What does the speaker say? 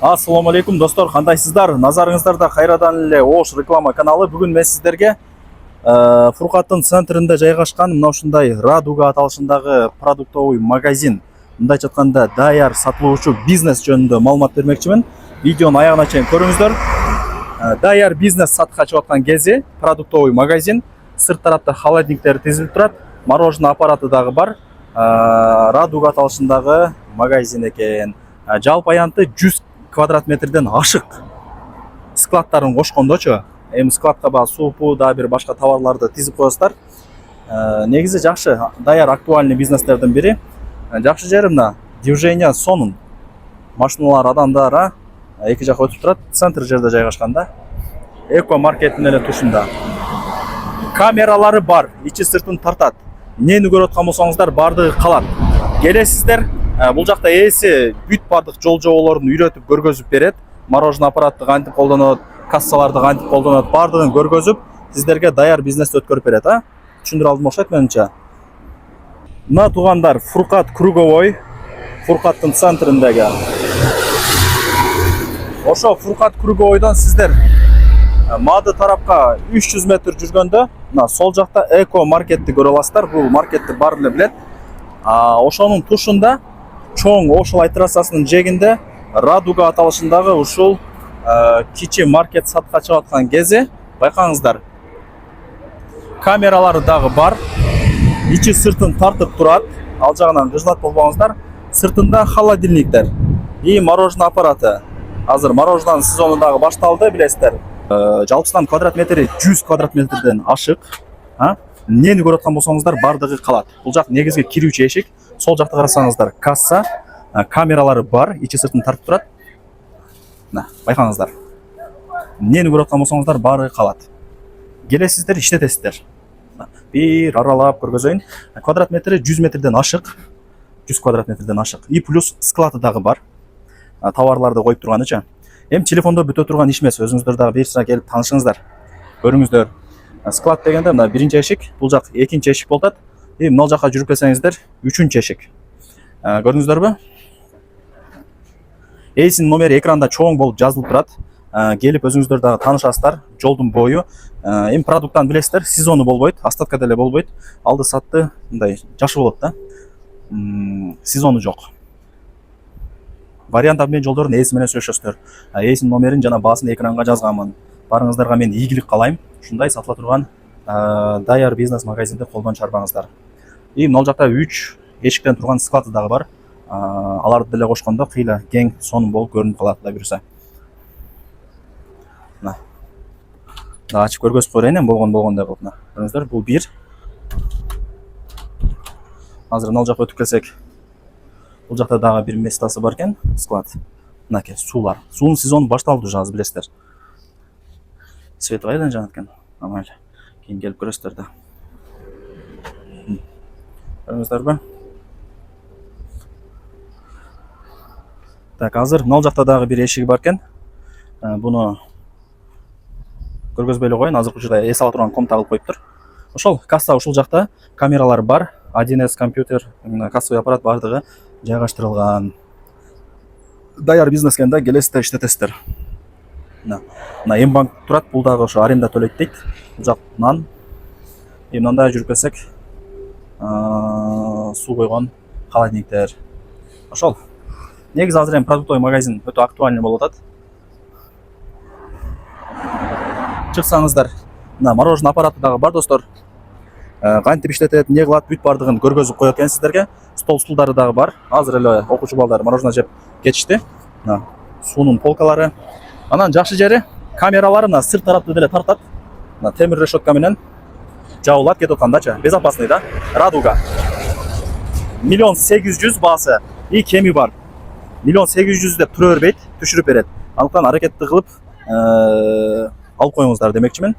Ассаламу алейкум достор, кандайсыздар? Назарыңыздарда кайрадан эле Ош реклама каналы. Бүгүн мен сиздерге Фуркаттын центринде жайгашкан мына ушундай Радуга аталышындагы продуктовый магазин, мындайча айтканда даяр сатылуучу бизнес жөнүндө маалымат бермекчимин. Видеону аягына чейин көрүңүздөр. Даяр бизнес сатыкка чыгып аткан кези продуктовый магазин, сырт тарапта холодильниктер тизилип турат, мороженое аппараты дагы бар. Радуга аталышындагы магазин экен. Жалпы аянты 100 квадрат метрден ашык. Складтарын кошкондочу, эми складка багы суупу да бир башка товарларды тизип коесуздар. Негизи жакшы, даяр актуальный бизнестердин бири. Жакшы жери мына движение сонун. Машиналар, адамдар эки жака өтүп турат, центр жерде жайгашкан да. Эко маркеттин эле тушунда. Камералары бар, ичи сыртын тартат. Нени көрүп аткан болсоңуздар бардыгы калат. Келесиздер, бул жакта ээси бүт бардык жол жоболорун үйрөтүп көргөзүп берет. Мороженое аппаратты кантип колдонот, кассаларды кантип колдонот, бардыгын көргөзүп сиздерге даяр бизнести өткөрүп берет, Түшүндүрө алдым окшойт менимче. Мына туугандар, Фуркат круговой, Фуркаттын центриндеги. Ошо Фуркат круговойдон сиздер Мады тарапка 300 метр жүргөндө, мына сол жакта эко маркетти көрө аласыздар. Бул маркетти баары эле билет. Ошонун тушунда чоң Ошолай трассасынын жээгинде Радуга аталышындагы ушул кичи маркет сатыкка чыгып аткан кези байкаңыздар. Камералары дагы бар. Ичи сыртын тартып турат. Ал жагынан кыжылат болбоңуздар. Сыртында холодильниктер и мороженое аппараты. Азыр мороженанын сезону дагы башталды, билесиздер. Жалпысынан квадрат метри 100 квадрат метрден ашык. Нени көрүп аткан болсоңуздар бардыгы калат. Бул жак негизги кирүүчү эшик. Сол жакта карасаңыздар касса, камералары бар, ичи сыртын тартып турат. Мына, байкаңыздар. Нени көрүп аткан болсоңуздар баары калат. Келесиздер, иштетесиздер. Бир аралап көргөзөйүн. Квадрат метри 100 метрден ашык. 100 квадрат метрден ашык. И плюс склады дагы бар. Товарларды коюп турганычы. Эми телефондо бүтө турган иш эмес, өзүңүздөр дагы бир сыра келип таанышыңыздар. Көрүңүздөр. Склад дегенде мына биринчи эшик, бул жак экинчи эшик болуп атат. И мына жака жүрүп келсеңиздер, үчүнчү эшик. Көрдүңүздөрбү? Эйсинин номери экранда чоң болуп жазылып турат. Келип өзүңүздөр дагы таанышасыздар, жолдун бою. Эми продукттан билесиздер, сезону болбойт, остатка деле болбойт. Алды сатты мындай жакшы болот да. Сезону жок. Вариант обмен жолдорун ээси менен сүйлөшөсүздөр. Ээсинин номерин жана баасын экранга жазганмын. Барыңыздарга мен ийгилик каалайм. Ушундай сатыла турган даяр бизнес магазинди колдон чарбаңыздар. И мына жакта 3 эшиктен турган склады дагы бар. Аларды деле кошкондо кыйла кең сонун болуп көрүнүп калат да буюрса. Мына. Да ачып көргөзүп коеюн эми болгондой кылып мына. Көрүңүздөр, бул 1. Азыр мына жака өтүп келсек, бул жакта дагы бир местасы бар экен, склад. Мынакей суулар. Суунун сезону башталды уже, азыр билесиздер. Свет кайдан жанат экен? Амал. Кийин келип көрөсүздөр да. Көрүңүздөрбү? Так, азыр мына жакта дагы бир эшиги бар экен. Буну көргөзбөй эле коеюн, азыр учурда эс ала турган ком тагылып коюптур. Ошол касса ушул жакта, камералар бар. 1С компьютер, кассовый аппарат бардыгы жайгаштырылган. Даяр бизнес экенде келесиздер, иштетесиздер. Мына М-банк турат, бул дагы ошо аренда төлөйт дейт. Бул жактан мындай жүрүп келсек, суу койгон холодильниктер. Ошол. Негизи азыр эми продуктовый магазин өтө актуальный болуп атат. Чыксаңыздар, мына мороженое аппараты дагы бар достор. Кантип иштетет, эмне кылат, бүт бардыгын көргөзүп коет экен сиздерге. Стол стулдары дагы бар. Азыр эле окуучу балдар мороженое жеп кетишти. Мына суунун полкалары. Анан жакшы жери, камералары мына сырт тарапты деле тартат. Мына темир решетка менен жабылат кетип аткандачы. Безопасный да. Радуга. 1.800.000 баасы. И кеми бар. 1.800.000 деп тура бербейт, түшүрүп берет. Андыктан аракетти кылып алып коюңуздар демекчимин.